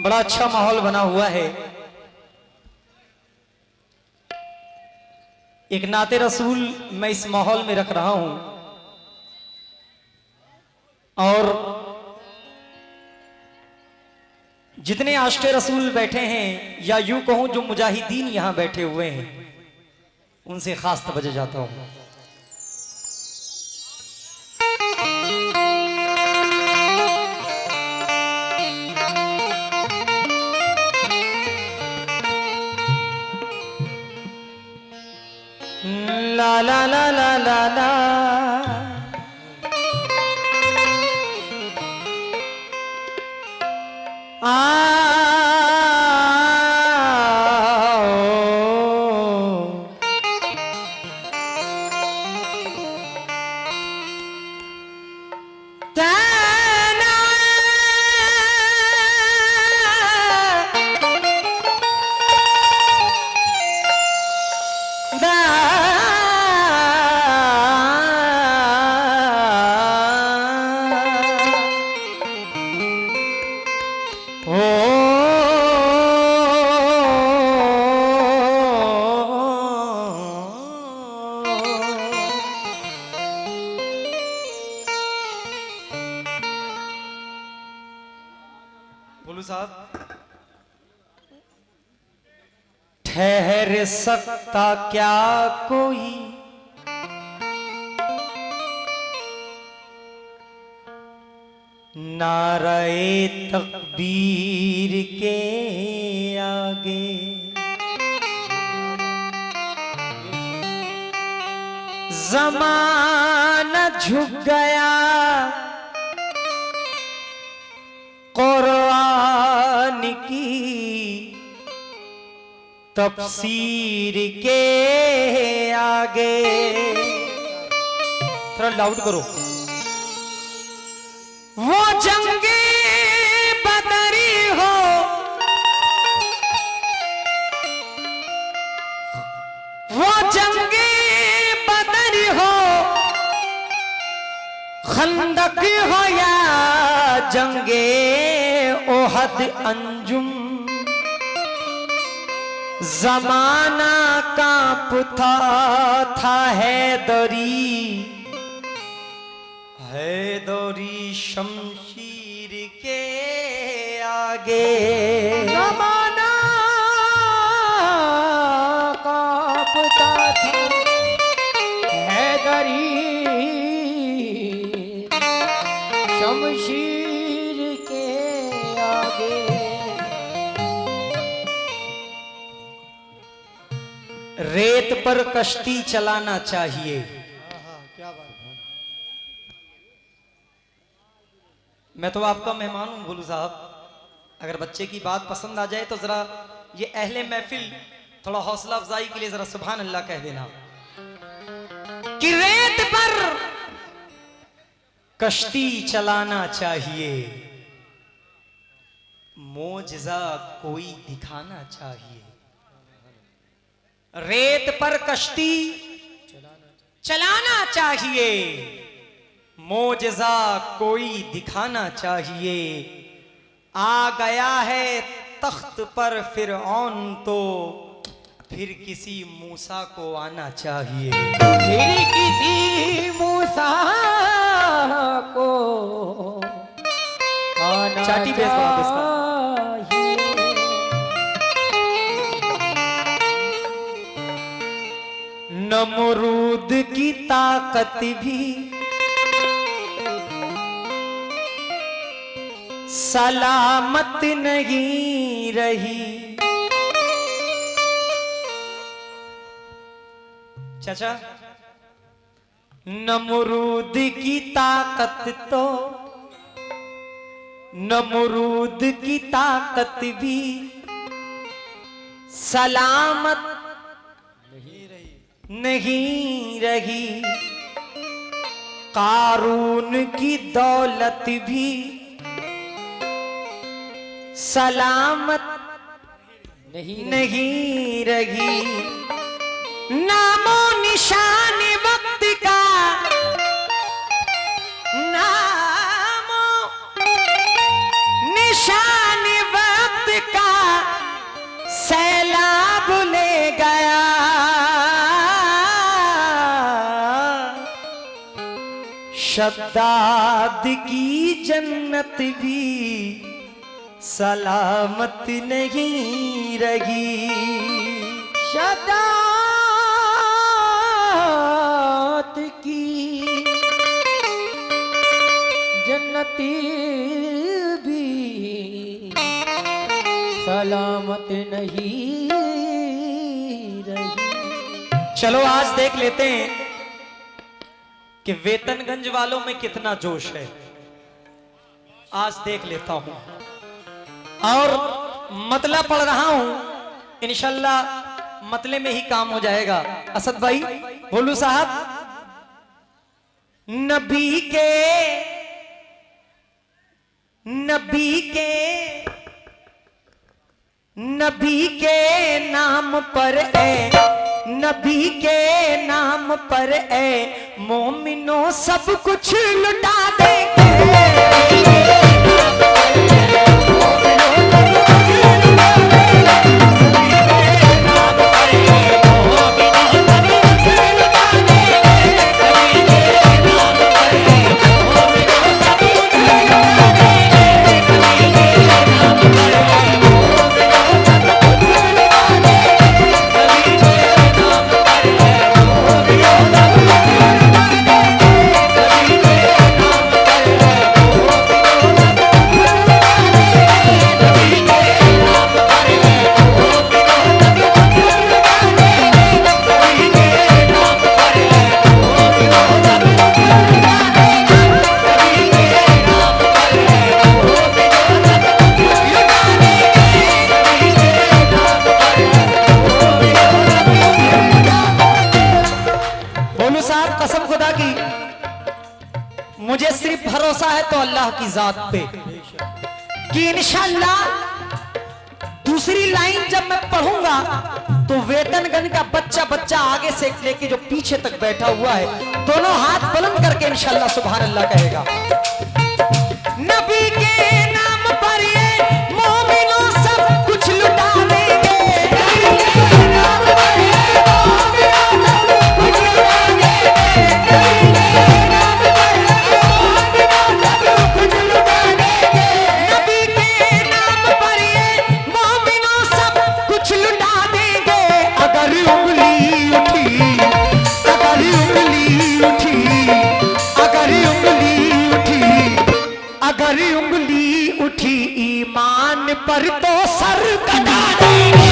बड़ा अच्छा माहौल बना हुआ है। एक नाते रसूल मैं इस माहौल में रख रहा हूं और जितने आशिक़े रसूल बैठे हैं या यूं कहूं जो मुजाहिदीन यहां बैठे हुए हैं उनसे खास तवज्जो चाहता हूं। ला ला ला ला ला ला बोलू साहब, ठहर सकता क्या कोई नारे तकबीर के आगे, ज़माना झुक गया कुरान की तफसीर के आगे। थोड़ा लाउड करो। वो जंगे बदरी हो, वो जंगे बदरी हो, खंदक हो या जंगे ओहद अंजुम, जमाना कांपता था हैदरी, हैदरी शमशीर के आगे। जमाना कांपता था हैदरी शमशीर के आगे। रेत पर कश्ती चलाना चाहिए। क्या बात है। मैं तो आपका मेहमान हूं भोलू साहब, अगर बच्चे की बात पसंद आ जाए तो जरा ये अहले महफिल थोड़ा हौसला अफजाई के लिए जरा सुभान अल्लाह कह देना कि रेत पर कश्ती चलाना चाहिए, मोजज़ा कोई दिखाना चाहिए। रेत पर कश्ती चलाना चाहिए, मोजज़ा कोई दिखाना चाहिए। आ गया है तख्त पर फिरऔन तो फिर किसी मूसा को आना चाहिए। फिर किसी मूसा को आना चाटी बेस बना दो इसका। नमरूद की ताकत भी सलामत नहीं रही। चाचा, नमरूद की ताकत तो, नमरूद की ताकत भी सलामत नहीं रही। कारून की दौलत भी सलामत नहीं रही। नामो निशान वक्त का, नामो निशान वक्त शद्दाद की जन्नत भी सलामत नहीं रही। शदात की जन्नती भी सलामत नहीं रही। चलो आज देख लेते हैं कि वेतनगंज वालों में कितना जोश है। आज देख लेता हूं और मतला पढ़ रहा हूं, इंशाल्लाह मतले में ही काम हो जाएगा। असद भाई, भोलू साहब, नबी के नाम पर नबी के नाम पर मोमिनो सब कुछ लुटा देंगे। मुझे सिर्फ भरोसा है तो अल्लाह की जात पे कि इंशाअल्लाह दूसरी लाइन जब मैं पढ़ूंगा तो वेतनगंज का बच्चा बच्चा आगे से लेके जो पीछे तक बैठा हुआ है दोनों हाथ बुलंद करके इंशाअल्लाह सुभान अल्लाह कहेगा। नबी के नाम पर ये मोमिनों सब कुछ लुटा देंगे। पर तो सर कटा देंगे।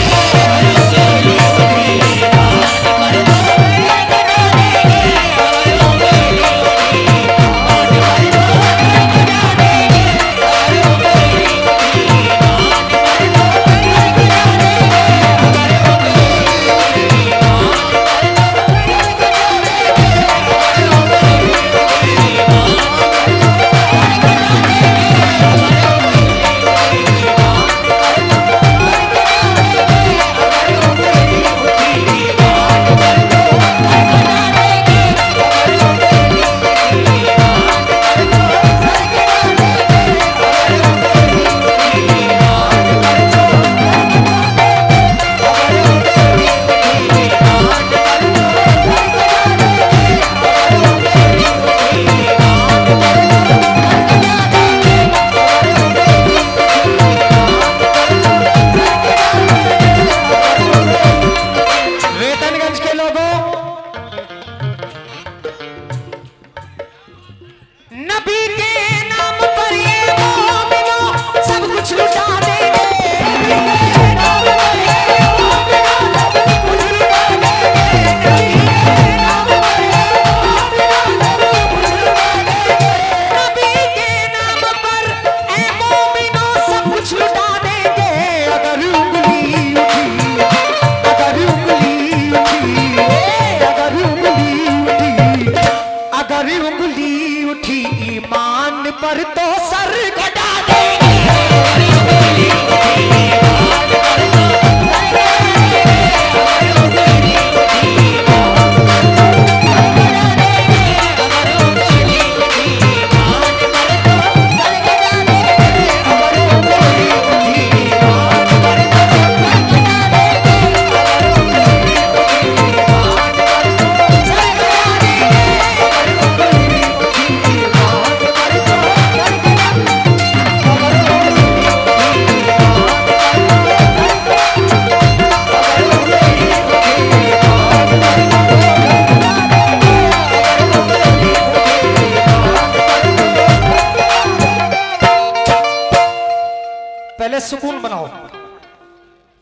पहले सुकून बनाओ,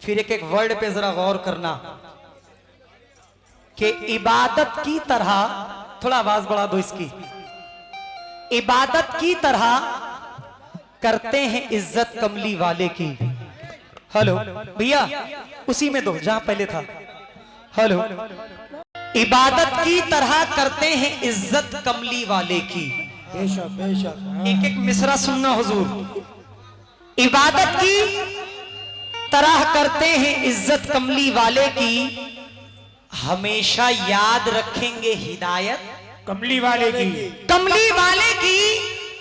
फिर एक एक वर्ड पे जरा गौर करना कि इबादत की तरह, थोड़ा आवाज बढ़ा दो इसकी, इबादत की तरह करते हैं इज्जत कमली वाले की। हेलो भैया, उसी में दो जहां पहले था। हेलो, इबादत की तरह करते हैं इज्जत कमली वाले की। बेशक बेशक। एक एक मिसरा सुनना हुजूर। इबादत की तरह करते हैं इज्जत कमली वाले की, हमेशा याद रखेंगे हिदायत कमली वाले की। कमली वाले की,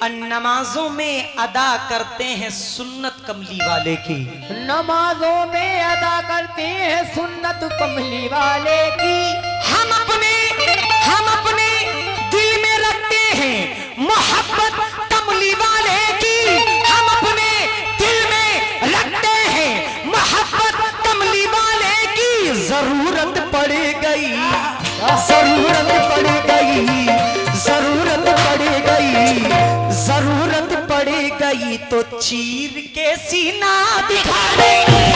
और नमाजों में अदा करते हैं सुन्नत कमली वाले की। नमाजों में अदा करते हैं सुन्नत कमली वाले की। हम अपने दिल में रखते हैं मोहब्बत कमली वाले की। हम अपने दिल में रखते हैं मोहब्बत कमली वाले की। जरूरत पड़ गई, जरूरत पड़ गई, जरूरत पड़ गई, जरूरत पड़ गई तो चीर के सीना दिखा देंगे।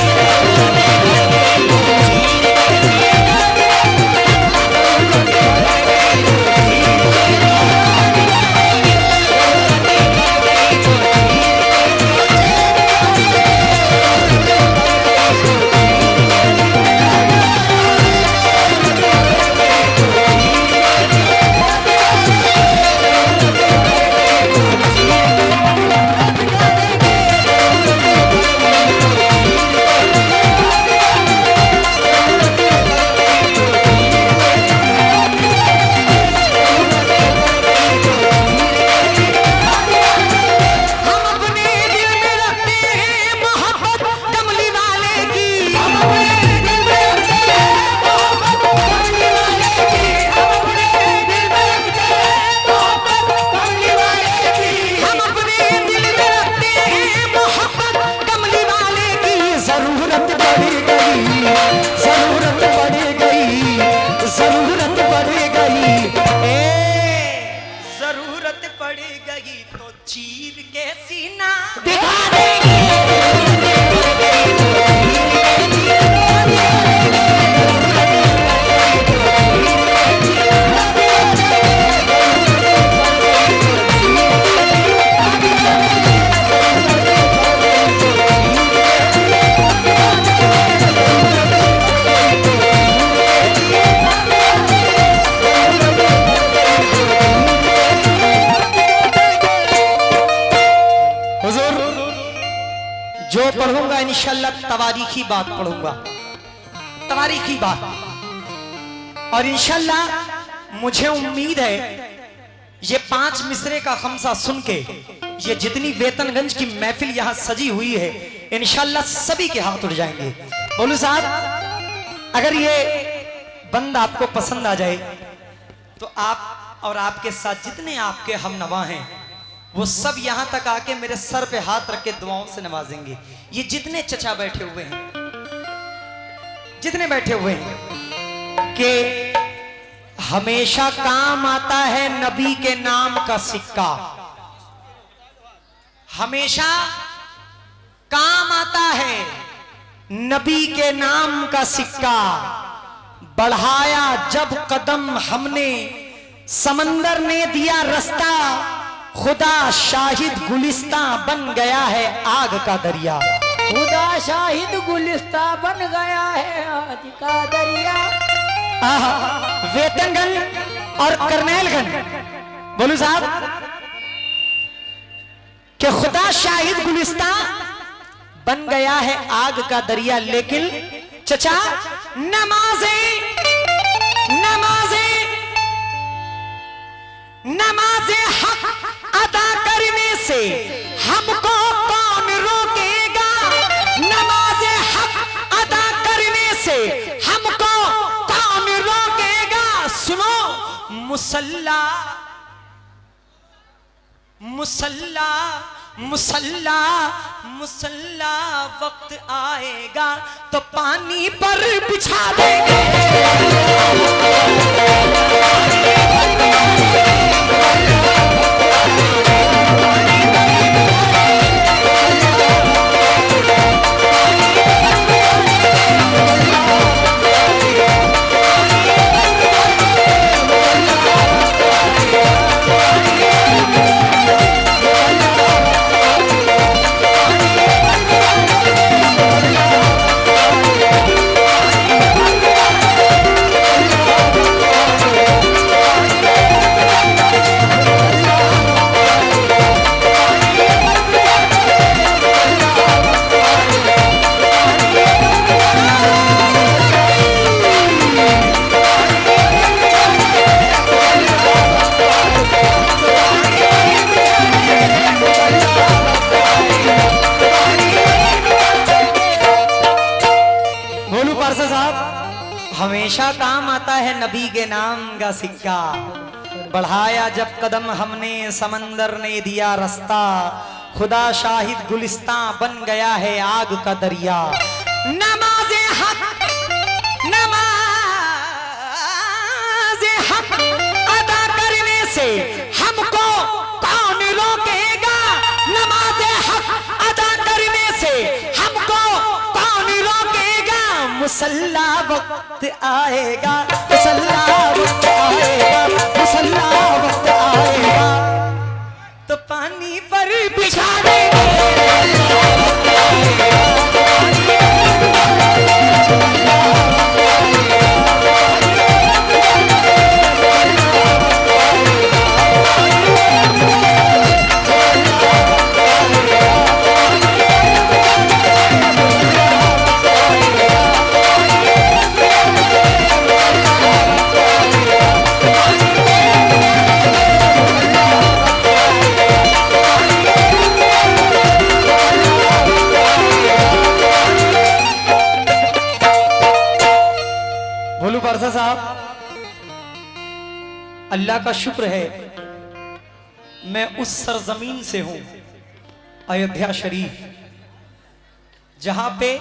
जो पढ़ूंगा इंशाल्लाह तवारीखी बात पढ़ूंगा, तवारीखी बात। और इंशाल्लाह मुझे उम्मीद है ये 5 मिसरे का खमसा सुन के ये जितनी वेतनगंज की महफिल यहां सजी हुई है इंशाल्लाह सभी के हाथ उठ जाएंगे। बोलू साहब, अगर ये बंद आपको पसंद आ जाए तो आप और आपके साथ जितने आपके हम नवा हैं वो सब यहां तक आके मेरे सर पे हाथ रख के दुआओं से नवाजेंगे। ये जितने चचा बैठे हुए हैं, जितने बैठे हुए हैं, कि हमेशा काम आता है नबी के नाम का सिक्का, हमेशा काम आता है नबी के नाम का सिक्का। बढ़ाया जब कदम हमने समंदर ने दिया रास्ता, खुदा शाहिद गुलिस्ता बन गया है आग का दरिया। खुदा शाहिद गुलिस्ता बन गया है आग का दरिया। वेतनगंज और करनेलगंज, बोलू साहब, कि खुदा शाहिद गुलिस्ता बन गया है आग का दरिया। लेकिन चचा, नमाजें नमाजें नमाजें हक अदा करने से हमको कौन रोकेगा? नमाजें हक अदा करने से हमको कौन रोकेगा? सुनो, मुसल्ला मुसल्ला मुसल्ला मुसल्ला वक्त आएगा तो पानी पर बिछा देंगे। हमेशा काम आता है नबी के नाम का सिक्का। बढ़ाया जब कदम हमने समंदर ने दिया रास्ता, खुदा शाहिद गुलिस्तां बन गया है आग का दरिया। नमाज़े हक अदा करने से हमको कौन रोकेगा, नमाज़े हक अदा करने से हमको कौन रोकेगा। मुसल्ला वक्त आएगा, मुसल्ला वक्त आएगा, मुसल्ला वक्त आएगा तो पानी पर बिछा देंगे। भोलू पारसा साहब, अल्लाह का शुक्र है मैं उस सरजमीन से हूं अयोध्या शरीफ, जहां पे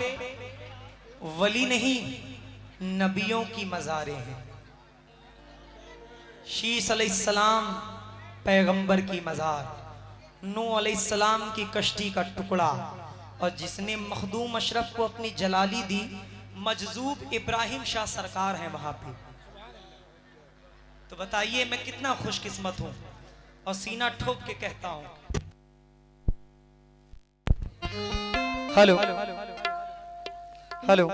वली नहीं नबियों की मज़ारें हैं। शीस अलैहिस्सलाम पैगंबर की मज़ार, नूह अलैहिस्सलाम की कश्ती का टुकड़ा, और जिसने मखदूम अशरफ को अपनी जलाली दी मजजूब इब्राहिम शाह सरकार हैं वहां पे। तो बताइए मैं कितना खुशकिस्मत हूं, और सीना ठोक के कहता हूं हेलो हेलो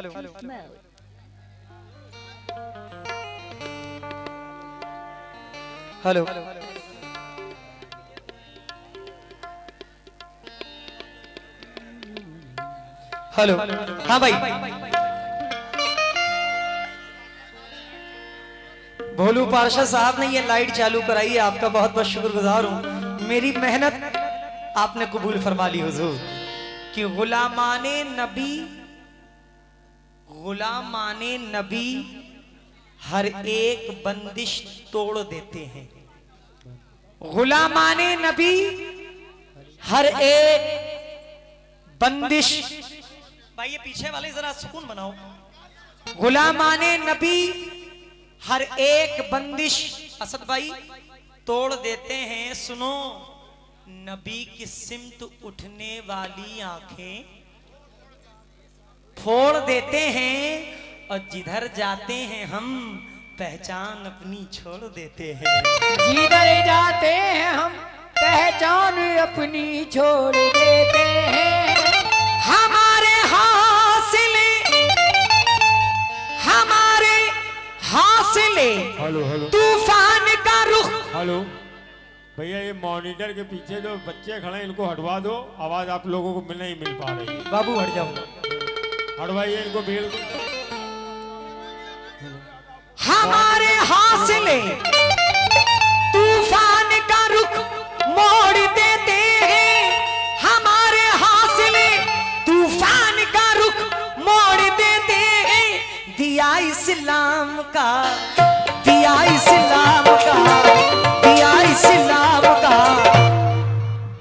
हेलो हेलो, हाँ भाई। भोलू पारशा साहब ने ये लाइट चालू कराई, आपका बहुत बहुत शुक्रगुजार हूं। मेरी मेहनत आपने कबूल फरमा ली हुजूर, कि गुलामाने नबी हर एक बंदिश तोड़ देते हैं। गुलामाने नबी हर एक बंदिश, भाई ये पीछे वाले जरा सुकून बनाओ। गुलामाने नबी हर एक बंदिश असद भाई तोड़ देते हैं। सुनो, नबी की सिमत उठने वाली आंखें फोड़ देते हैं, और जिधर जाते हैं हम पहचान अपनी छोड़ देते हैं। जिधर जाते हैं हम पहचान अपनी छोड़ देते हैं। हमारे हौसले हेलो हेलो तूफान का रुख। हेलो भैया, ये मॉनिटर के पीछे जो बच्चे खड़े हैं इनको हटवा दो, आवाज आप लोगों को नहीं मिल पा रही है। बाबू हट जाओ, हटवाइए इनको भीड़ को। हमारे हौसले तूफान का रुख मोड़ देते हैं। हमारे हौसले तूफान का रुख मोड़ देते हैं। दिया इस्लाम का, दिया इस्लाम का, दिया इस्लाम का,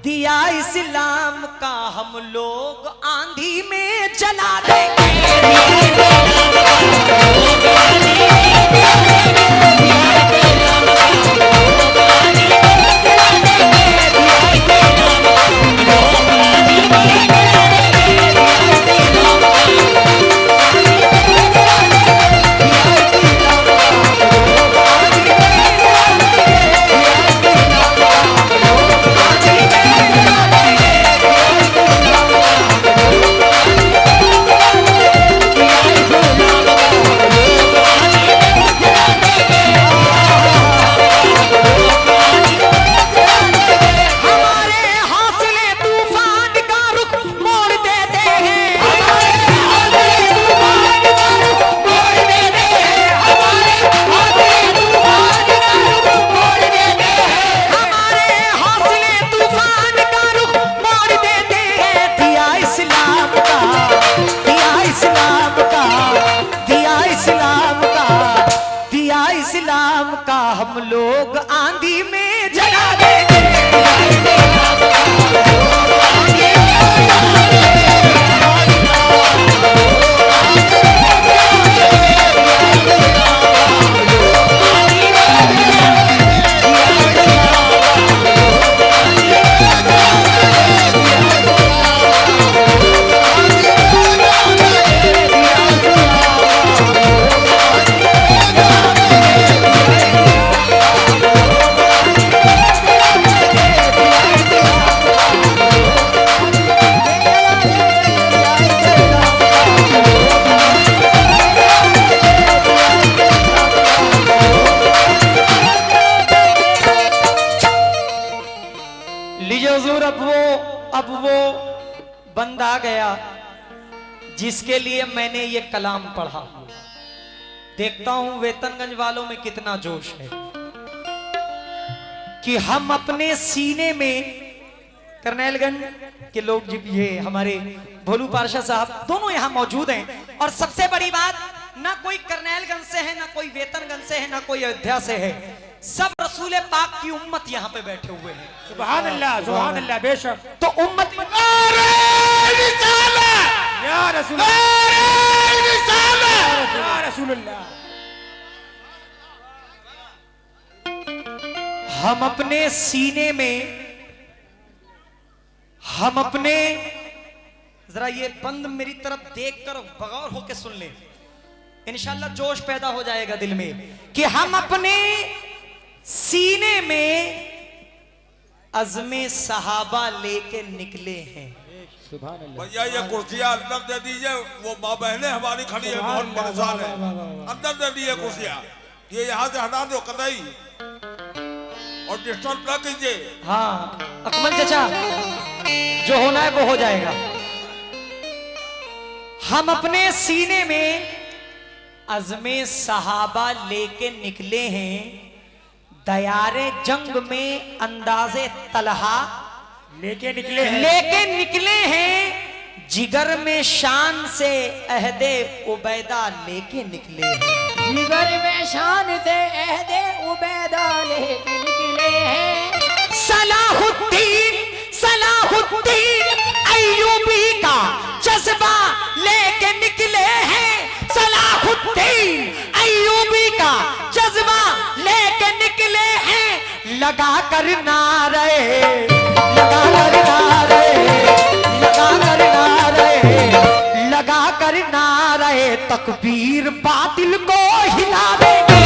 दिया इस्लाम का हम लोग आंधी में जला देंगे। बंदा आ गया जिसके लिए मैंने ये कलाम पढ़ा। देखता हूं वेतनगंज वालों में कितना जोश है कि हम अपने सीने में, करनैलगंज के लोग जी, ये हमारे भोलू पारशा साहब दोनों यहां मौजूद हैं। और सबसे बड़ी बात, ना कोई करनैलगंज से है, ना कोई वेतनगंज से है, ना कोई अयोध्या से है, सब रसूल पाक की उम्मत यहाँ पे बैठे हुए हैं। सुभान अल्लाह बेशक। तो उम्मत या रसूल रसूलुल्लाह। हम अपने सीने में, हम अपने, जरा ये बंद मेरी तरफ देखकर बगौर होके सुन ले, इंशाल्लाह जोश पैदा हो जाएगा दिल में कि हम अपने सीने में अज़्मे सहाबा लेके निकले हैं। भैया ये कुर्सियां अंदर दे दीजिए, वो माँ बहनें हमारी खड़ी है, बहुत परेशान है, अंदर दे दीजिए कुर्सियां, ये यहाँ से हटा दो कतई और डिस्टर्ब ना कीजिए। हाँ अकमल चाचा, जो होना है वो हो जाएगा। हम अपने सीने में अज़्मे सहाबा लेके निकले हैं, दयारे जंग में अंदाजे तलहा लेके निकले हैं, जिगर में शान से अहदे उबैदा लेके निकले हैं। जिगर में शान से अहदे उबैदा लेके निकले हैं। सलाहुद्दीन अय्यूबी का जज्बा लेके निकले हैं। सलाहुद्दीन अय्यूबी का जज्बा लेके निकले हैं। लगा कर नारे, लगा कर नारे, लगा कर नारे, लगा कर नारे, तकबीर बातिल को हिलावेंगे।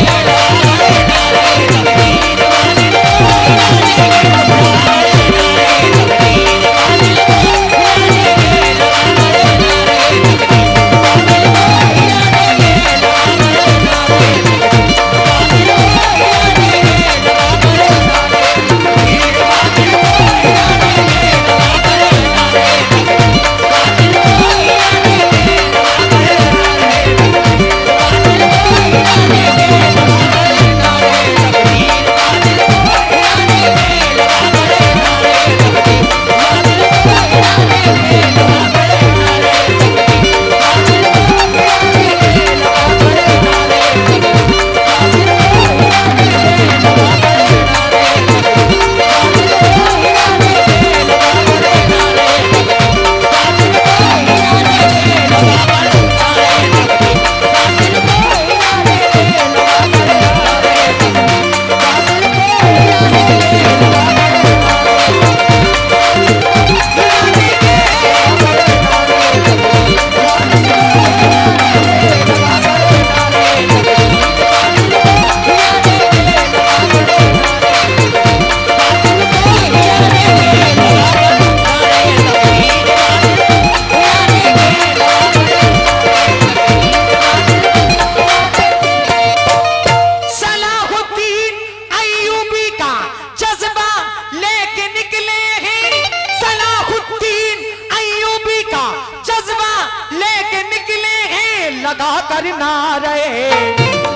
लगा कर नारे,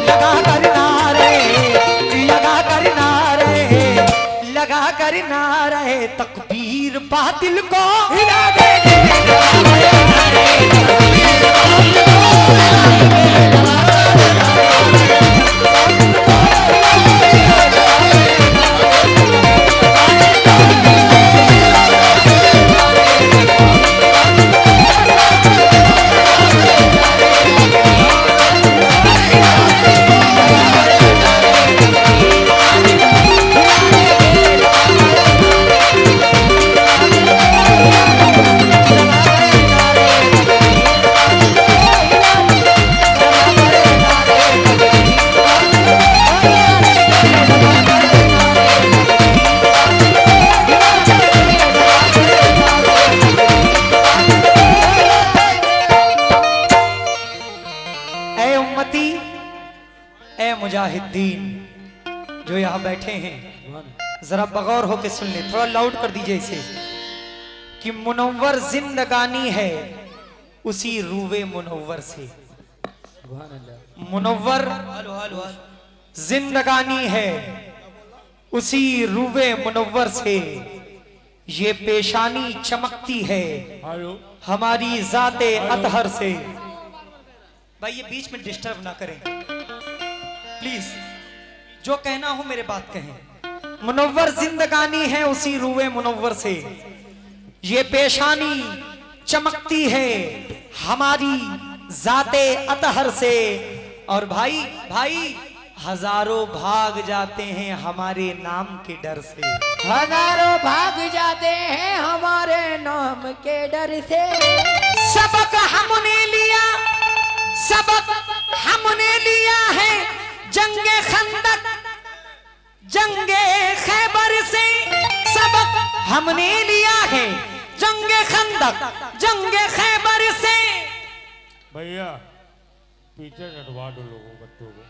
लगा कर नारे, लगा कर नारे, लगा कर नारे, तकबीर बातिल को हिला देंगे। मुजाहिदीन जो यहाँ बैठे हैं, जरा बगौर होके सुन ले, थोड़ा लाउड कर दीजिए इसे। कि मुनव्वर जिंदगानी है उसी रूवे मुनव्वर से। मुनव्वर जिंदगानी है उसी रूवे मुनव्वर से, ये पेशानी चमकती है हमारी जाते अतहर से। भाई ये बीच में डिस्टर्ब ना करें प्लीज, जो कहना हो मेरे बात कहें। मुनव्वर जिंदगानी है उसी रूवे मुनव्वर से, ये पेशानी चमकती है हमारी जाते अतहर से। और भाई भाई हजारों भाग जाते हैं हमारे नाम के डर से। हजारों भाग जाते हैं हमारे नाम के डर से। सबक हमने लिया, सबक हमने लिया है जंगे खंदक जंगे खैबर से। सबक हमने लिया है जंगे खंदक जंगे खैबर से। भैया पीछे हटवा दो लोगों बच्चों को।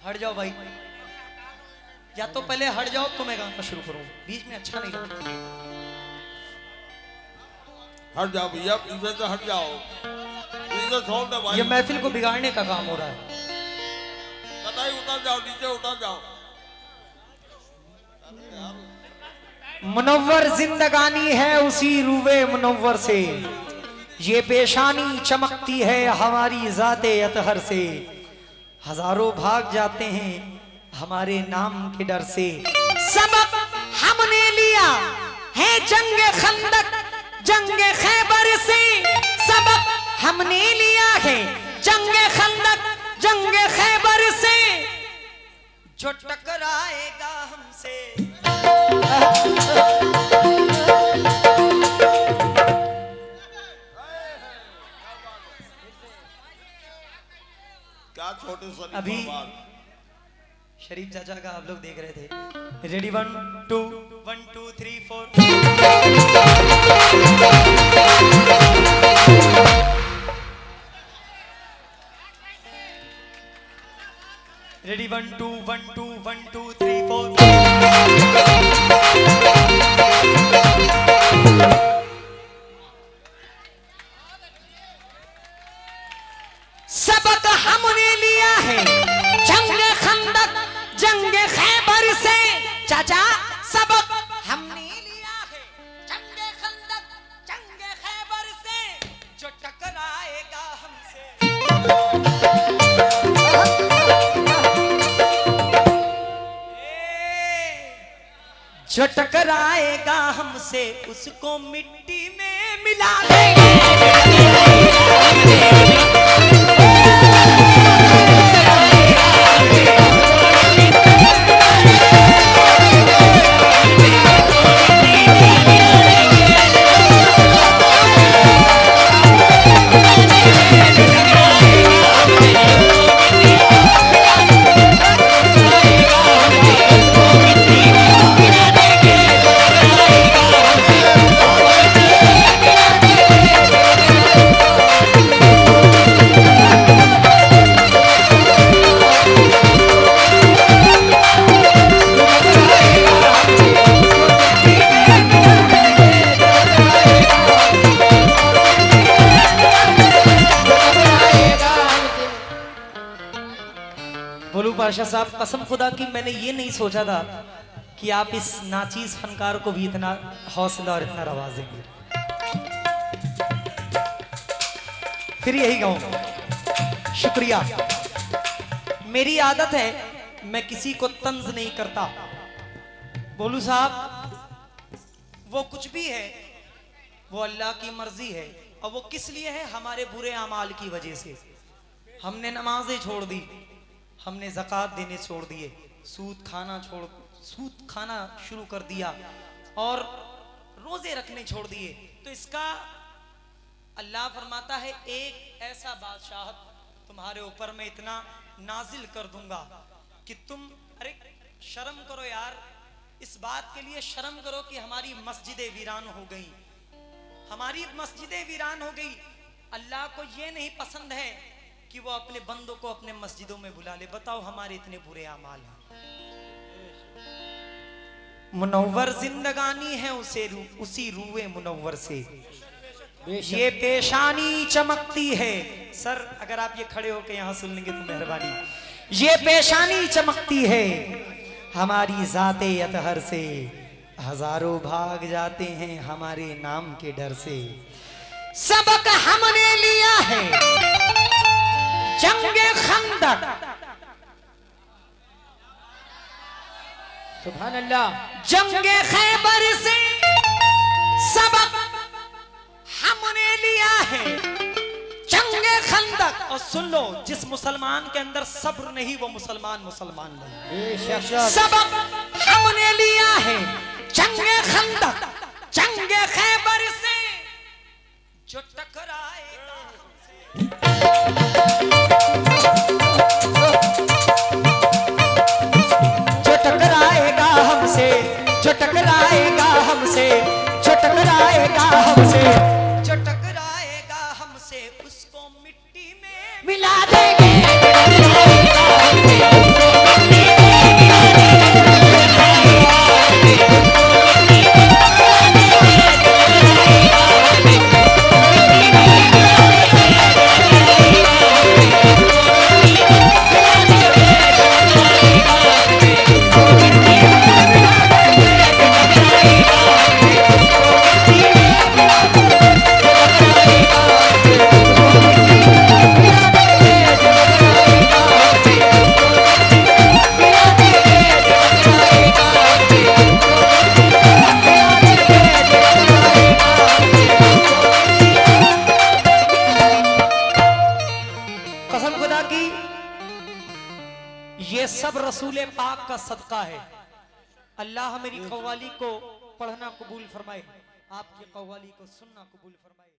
हट जाओ भाई, या तो पहले हट जाओ तो मैं गाना शुरू करूं, बीच में अच्छा नहीं लगता। हट जाओ भैया, पीछे से हट जाओ, पीछे छोड़ दे भाई। ये महफिल को बिगाड़ने का काम हो रहा है। कदाई उतर जाओ, नीचे उतर जाओ। मुनव्वर जिंदगानी है उसी रूवे मुनव्वर से, ये पेशानी चमकती है हमारी जाते अतहर से। हजारों भाग जाते हैं हमारे नाम के डर से। सबक हमने लिया है जंगे खंदक जंगे खैबर से। सबक हमने लिया है जंगे खंदक जंगे खैबर से। जो टकराएगा हमसे क्या छोटे शरीफ अभी भगवान। शरीफ चाचा का आप लोग देख रहे थे। रेडी 1 2 1 2 3 4। रेडी 1 2 1 2 1 2 3 4। सबक हमने लिया है जंगे खंदक जंगे खैबर से। चाचा सबक हमने लिया है जंगे खंदक जंगे खैबर से। जो टकराएगा हमसे जो टकराएगा हमसे उसको मिट्टी में मिला देंगे। बोलू पाशा साहब, कसम खुदा की मैंने ये नहीं सोचा था कि आप इस नाचीज फनकार को भी इतना हौसला और इतना नवाजेंगे। फिर यही कहूं शुक्रिया। मेरी आदत है मैं किसी को तंज नहीं करता। बोलू साहब वो कुछ भी है वो अल्लाह की मर्जी है, और वो किस लिए है? हमारे बुरे अमाल की वजह से। हमने नमाजें छोड़ दी, हमने ज़कात देने छोड़ दिए, सूद खाना शुरू कर दिया और रोजे रखने छोड़ दिए। तो इसका अल्लाह फरमाता है एक ऐसा बादशाह तुम्हारे ऊपर मैं इतना नाजिल कर दूंगा कि तुम अरे शर्म करो यार, इस बात के लिए शर्म करो कि हमारी मस्जिदें वीरान हो गई, हमारी मस्जिदें वीरान हो गई। अल्लाह को ये नहीं पसंद है कि वो अपने बंदों को अपने मस्जिदों में बुला ले। बताओ हमारे इतने बुरे अमाल हैं। मुनव्वर जिंदगानी है उसी रूए मुनव्वर से। ये पेशानी चमकती है। सर अगर आप ये खड़े होकर यहाँ सुन लेंगे तो मेहरबानी। ये पेशानी चमकती है हमारी जाते अतहर से, हजारों भाग जाते हैं हमारे नाम के डर से। सबक हमने लिया है जंगे खंदक, सुभान अल्लाह। जंगे खैबर से सबक हमने लिया है, जंगे खंदक। और सुन लो, जिस मुसलमान के अंदर सब्र नहीं वो मुसलमान नहीं। सबक हमने लिया है जंगे खंदक, जंगे खैबर से जो टकराएगा हमसे, जो टकराएगा हमसे, जो टकराएगा हमसे, जो टकराएगा हमसे उसको मिट्टी में मिला देंगे। ये सब रसूल पाक का सदका है। अल्लाह मेरी कव्वाली को पढ़ना कबूल फरमाए, आपकी कव्वाली को सुनना कबूल फरमाए।